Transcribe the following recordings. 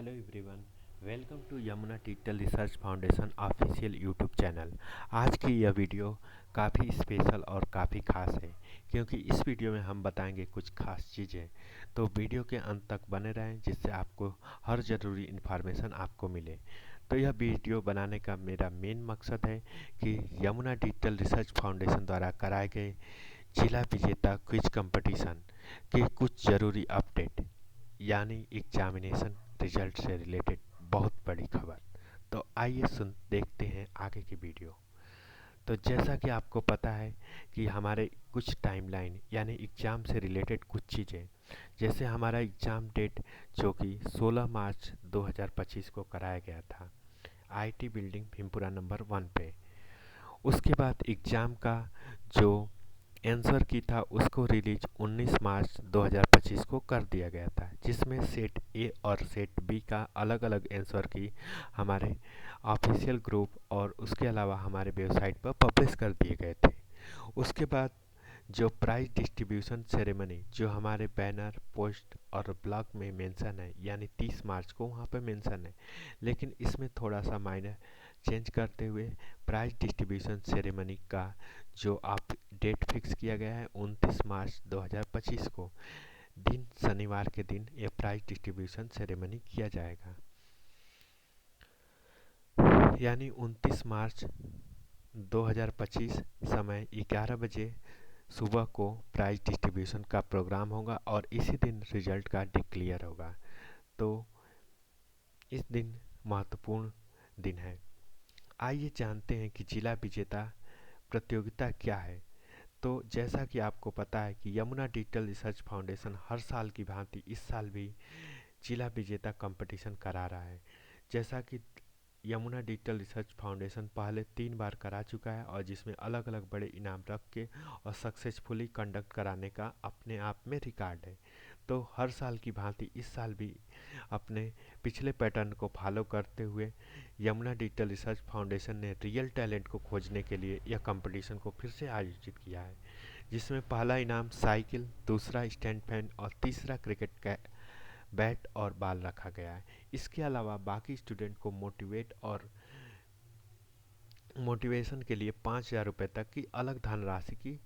Hello everyone, welcome to Yamuna digital research foundation official YouTube channel. आज की यह video काफ़ी स्पेशल और काफ़ी खास है क्योंकि इस वीडियो में हम बताएंगे कुछ खास चीज़ें। तो वीडियो के अंत तक बने रहें जिससे आपको हर ज़रूरी इन्फॉर्मेशन आपको मिले। तो यह वीडियो बनाने का मेरा मेन मकसद है कि यमुना डिजिटल रिसर्च फाउंडेशन द्वारा कराए गए जिला विजेता क्विज कंपटीशन के कुछ ज़रूरी अपडेट यानी एग्जामिनेशन रिजल्ट से रिलेटेड बहुत बड़ी खबर। तो आइए सुन देखते हैं आगे की वीडियो। तो जैसा कि आपको पता है कि हमारे कुछ टाइमलाइन यानी एग्ज़ाम से रिलेटेड कुछ चीज़ें, जैसे हमारा एग्ज़ाम डेट जो कि 16 मार्च 2025 को कराया गया था आईटी बिल्डिंग भीमपुरा नंबर 1 पे। उसके बाद एग्ज़ाम का जो आंसर की था उसको रिलीज 19 मार्च 2025 को कर दिया गया था, जिसमें सेट ए और सेट बी का अलग अलग आंसर की हमारे ऑफिशियल ग्रुप और उसके अलावा हमारे वेबसाइट पर पब्लिश कर दिए गए थे। उसके बाद जो प्राइज डिस्ट्रीब्यूशन सेरेमनी जो हमारे बैनर पोस्ट और ब्लॉग में मेंशन है यानी 30 मार्च को वहाँ पे मेंशन है, लेकिन इसमें थोड़ा सा माइनर चेंज करते हुए प्राइज डिस्ट्रीब्यूशन सेरेमनी का जो आप डेट फिक्स किया गया है 29 मार्च 2025 को, दिन शनिवार के दिन ये प्राइज डिस्ट्रीब्यूशन सेरेमनी किया जाएगा। यानी 29 मार्च 2025 समय 11 बजे सुबह को प्राइज डिस्ट्रीब्यूशन का प्रोग्राम होगा और इसी दिन रिजल्ट का डिक्लेयर होगा। तो इस दिन महत्वपूर्ण दिन है। आइए जानते हैं कि जिला विजेता प्रतियोगिता क्या है। तो जैसा कि आपको पता है कि यमुना डिजिटल रिसर्च फाउंडेशन हर साल की भांति इस साल भी जिला विजेता कंपटीशन करा रहा है। जैसा कि यमुना डिजिटल रिसर्च फाउंडेशन पहले 3 बार करा चुका है और जिसमें अलग अलग बड़े इनाम रख के और सक्सेसफुली कंडक्ट कराने का अपने आप में रिकॉर्ड है। तो हर साल की भांति इस साल भी अपने पिछले पैटर्न को फॉलो करते हुए यमुना डिजिटल रिसर्च फाउंडेशन ने रियल टैलेंट को खोजने के लिए यह कंपटीशन को फिर से आयोजित किया है, जिसमें पहला इनाम साइकिल, दूसरा स्टैंड फैन और तीसरा क्रिकेट का बैट और बॉल रखा गया है। इसके अलावा बाकी स्टूडेंट को मोटिवेट और मोटिवेशन के लिए 5,000 रुपये तक की अलग धनराशि की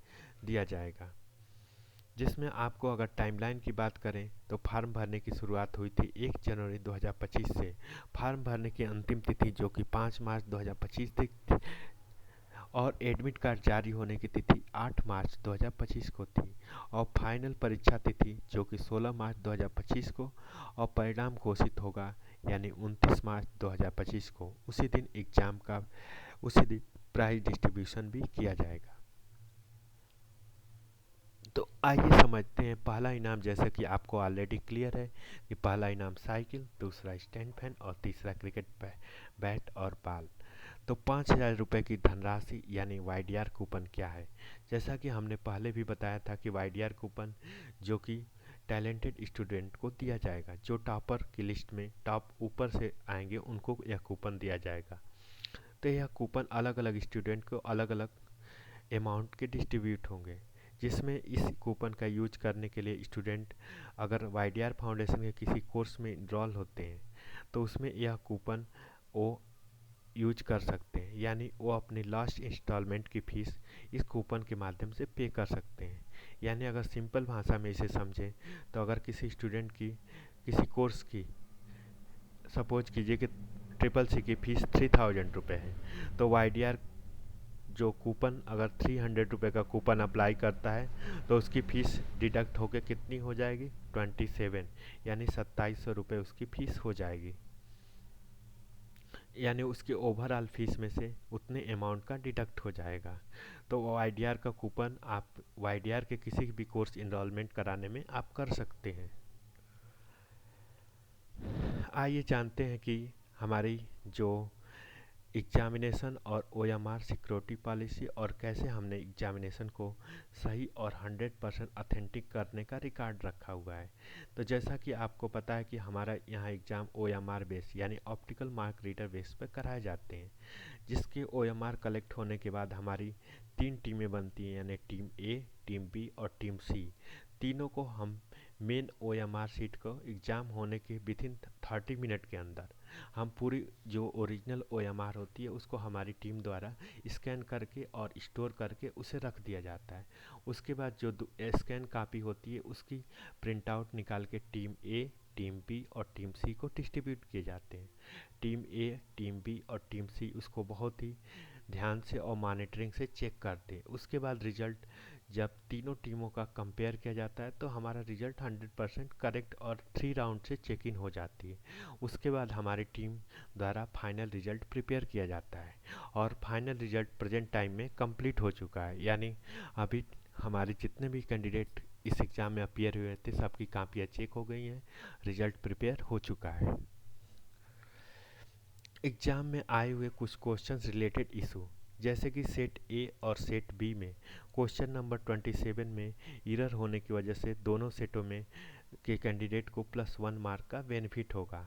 दिया जाएगा। जिसमें आपको अगर टाइमलाइन की बात करें तो फार्म भरने की शुरुआत हुई थी 1 जनवरी 2025 से। फार्म भरने की अंतिम तिथि जो कि 5 मार्च 2025 थी और एडमिट कार्ड जारी होने की तिथि 8 मार्च 2025 को थी और फाइनल परीक्षा तिथि जो कि 16 मार्च 2025 को और परिणाम घोषित होगा यानी 29 मार्च 2025 को। उसी दिन एग्ज़ाम का उसी दिन प्राइज डिस्ट्रीब्यूशन भी किया जाएगा। तो आइए समझते हैं पहला इनाम, जैसा कि आपको ऑलरेडी क्लियर है कि पहला इनाम साइकिल, दूसरा स्टैंड फैन और तीसरा क्रिकेट बैट और बॉल। तो 5,000 रुपये की धनराशि यानी वाईडीआर कूपन क्या है। जैसा कि हमने पहले भी बताया था कि वाईडीआर कूपन जो कि टैलेंटेड स्टूडेंट को दिया जाएगा, जो टॉपर की लिस्ट में टॉप ऊपर से आएंगे उनको यह कूपन दिया जाएगा। तो यह कूपन अलग अलग स्टूडेंट को अलग अलग अमाउंट के डिस्ट्रीब्यूट होंगे, जिसमें इस कूपन का यूज करने के लिए स्टूडेंट अगर वाईडीआर फाउंडेशन के किसी कोर्स में इनरोल होते हैं तो उसमें यह कूपन वो यूज कर सकते हैं, यानी वो अपनी लास्ट इंस्टॉलमेंट की फ़ीस इस कूपन के माध्यम से पे कर सकते हैं। यानी अगर सिंपल भाषा में इसे समझें तो अगर किसी स्टूडेंट की किसी कोर्स की सपोज कीजिए कि ट्रिपल सी की फ़ीस 3,000 रुपये है, तो वाईडीआर जो कूपन अगर 300 रुपये का कूपन अप्लाई करता है तो उसकी फ़ीस डिडक्ट होकर कितनी हो जाएगी 27, यानी 2,700 रुपये उसकी फ़ीस हो जाएगी। यानी उसकी ओवरऑल फीस में से उतने अमाउंट का डिडक्ट हो जाएगा। तो वाईडीआर का कूपन आप वाईडीआर के किसी भी कोर्स इनरोलमेंट कराने में आप कर सकते हैं। आइए जानते हैं कि हमारी जो एग्जामिनेशन और ओएमआर सिक्योरिटी पॉलिसी और कैसे हमने एग्जामिनेशन को सही और 100% ऑथेंटिक करने का रिकॉर्ड रखा हुआ है। तो जैसा कि आपको पता है कि हमारा यहाँ एग्ज़ाम ओएमआर बेस यानी ऑप्टिकल मार्क रीडर बेस पर कराए जाते हैं, जिसके ओएमआर कलेक्ट होने के बाद हमारी 3 टीमें बनती हैं, यानी टीम ए, टीम बी और टीम सी। तीनों को हम मेन OMR शीट को एग्ज़ाम होने के विथिन 30 मिनट के अंदर हम पूरी जो ओरिजिनल OMR होती है उसको हमारी टीम द्वारा स्कैन करके और स्टोर करके उसे रख दिया जाता है। उसके बाद जो स्कैन कापी होती है उसकी प्रिंट आउट निकाल के टीम ए, टीम बी और टीम सी को डिस्ट्रीब्यूट किए जाते हैं। टीम ए, टीम बी और टीम सी उसको बहुत ही ध्यान से और मॉनिटरिंग से चेक करते हैं। उसके बाद रिजल्ट जब तीनों टीमों का कंपेयर किया जाता है तो हमारा रिजल्ट 100% करेक्ट और 3 राउंड से चेक इन हो जाती है। उसके बाद हमारी टीम द्वारा फाइनल रिजल्ट प्रिपेयर किया जाता है और फाइनल रिजल्ट प्रेजेंट टाइम में कंप्लीट हो चुका है। यानी अभी हमारे जितने भी कैंडिडेट इस एग्ज़ाम में अपीयर हुए थे सबकी कापियाँ चेक हो गई हैं, रिजल्ट प्रिपेयर हो चुका है। एग्जाम में आए हुए कुछ क्वेश्चंस रिलेटेड इशू, जैसे कि सेट ए और सेट बी में क्वेश्चन नंबर 27 में एरर होने की वजह से दोनों सेटों में के कैंडिडेट को +1 मार्क का बेनिफिट होगा।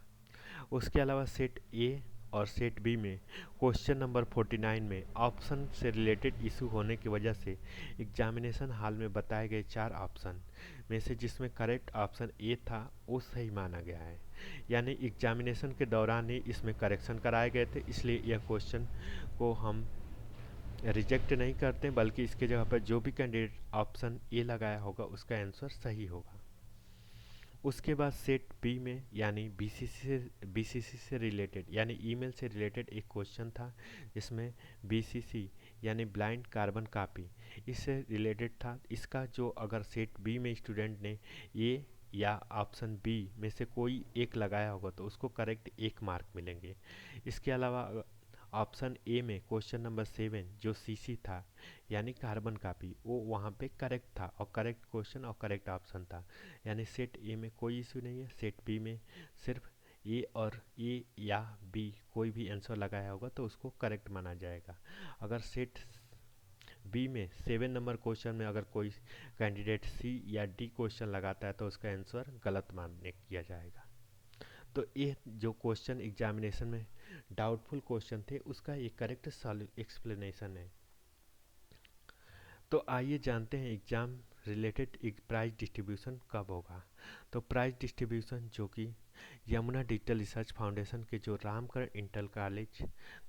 उसके अलावा सेट ए और सेट बी में क्वेश्चन नंबर 49 में ऑप्शन से रिलेटेड इशू होने की वजह से एग्जामिनेशन हॉल में बताए गए 4 ऑप्शन में से जिसमें करेक्ट ऑप्शन ए था वो सही माना गया है। यानी एग्जामिनेशन के दौरान ही इसमें करेक्शन कराए गए थे, इसलिए यह क्वेश्चन को हम रिजेक्ट नहीं करते बल्कि इसके जगह पर जो भी कैंडिडेट ऑप्शन ए लगाया होगा उसका आंसर सही होगा। उसके बाद सेट बी में यानी बीसीसी से रिलेटेड यानी ईमेल से रिलेटेड एक क्वेश्चन था जिसमें बीसीसी यानी ब्लाइंड कार्बन कॉपी इससे रिलेटेड था। इसका जो अगर सेट बी में स्टूडेंट ने ए या ऑप्शन बी में से कोई एक लगाया होगा तो उसको करेक्ट 1 मार्क मिलेंगे। इसके अलावा ऑप्शन ए में क्वेश्चन नंबर 7 जो सीसी था यानी कार्बन कॉपी वो वहाँ पे करेक्ट था और करेक्ट क्वेश्चन और करेक्ट ऑप्शन था। यानी सेट ए में कोई इशू नहीं है, सेट बी में सिर्फ ए या बी कोई भी आंसर लगाया होगा तो उसको करेक्ट माना जाएगा। अगर सेट बी में 7 नंबर क्वेश्चन में अगर कोई कैंडिडेट सी या डी क्वेश्चन लगाता है तो उसका आंसर गलत मान्य किया जाएगा। तो ये जो क्वेश्चन एग्जामिनेशन में डाउटफुल क्वेश्चन थे उसका एक करेक्ट एक्सप्लेनेशन है। तो आइए जानते हैं एग्ज़ाम रिलेटेड एक प्राइज डिस्ट्रीब्यूशन कब होगा। तो प्राइज डिस्ट्रीब्यूशन जो कि यमुना डिजिटल रिसर्च फाउंडेशन के जो रामकरण इंटर कॉलेज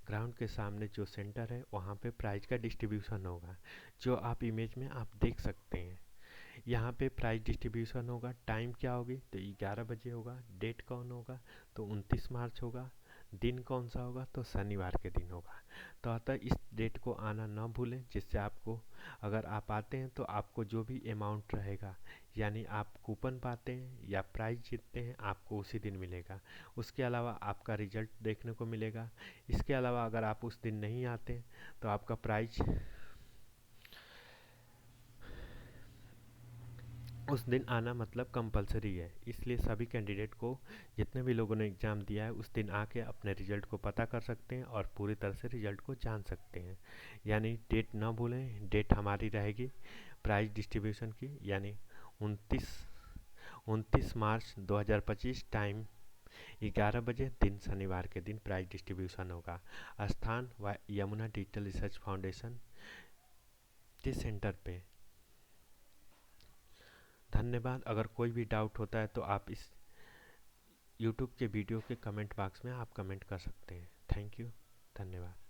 ग्राउंड के सामने जो सेंटर है वहाँ पे प्राइज का डिस्ट्रीब्यूशन होगा, जो आप इमेज में आप देख सकते हैं। यहाँ पे प्राइज डिस्ट्रीब्यूशन होगा। टाइम क्या होगी तो 11 बजे होगा। डेट कौन होगा तो 29 मार्च होगा। दिन कौन सा होगा तो शनिवार के दिन होगा। तो अतः इस डेट को आना ना भूलें, जिससे आपको अगर आप आते हैं तो आपको जो भी अमाउंट रहेगा यानी आप कूपन पाते हैं या प्राइज जीतते हैं आपको उसी दिन मिलेगा। उसके अलावा आपका रिजल्ट देखने को मिलेगा। इसके अलावा अगर आप उस दिन नहीं आते हैं तो आपका प्राइज उस दिन आना मतलब कंपलसरी है। इसलिए सभी कैंडिडेट को जितने भी लोगों ने एग्ज़ाम दिया है उस दिन आके अपने रिजल्ट को पता कर सकते हैं और पूरी तरह से रिजल्ट को जान सकते हैं। यानी डेट ना भूलें, डेट हमारी रहेगी प्राइज डिस्ट्रीब्यूशन की यानी 29 मार्च 2025। टाइम 11 बजे, दिन शनिवार के दिन प्राइज डिस्ट्रीब्यूशन होगा। स्थान यमुना डिजिटल रिसर्च फाउंडेशन के सेंटर पे। धन्यवाद। अगर कोई भी डाउट होता है तो आप इस यूट्यूब के वीडियो के कमेंट बॉक्स में आप कमेंट कर सकते हैं। Thank you. धन्यवाद।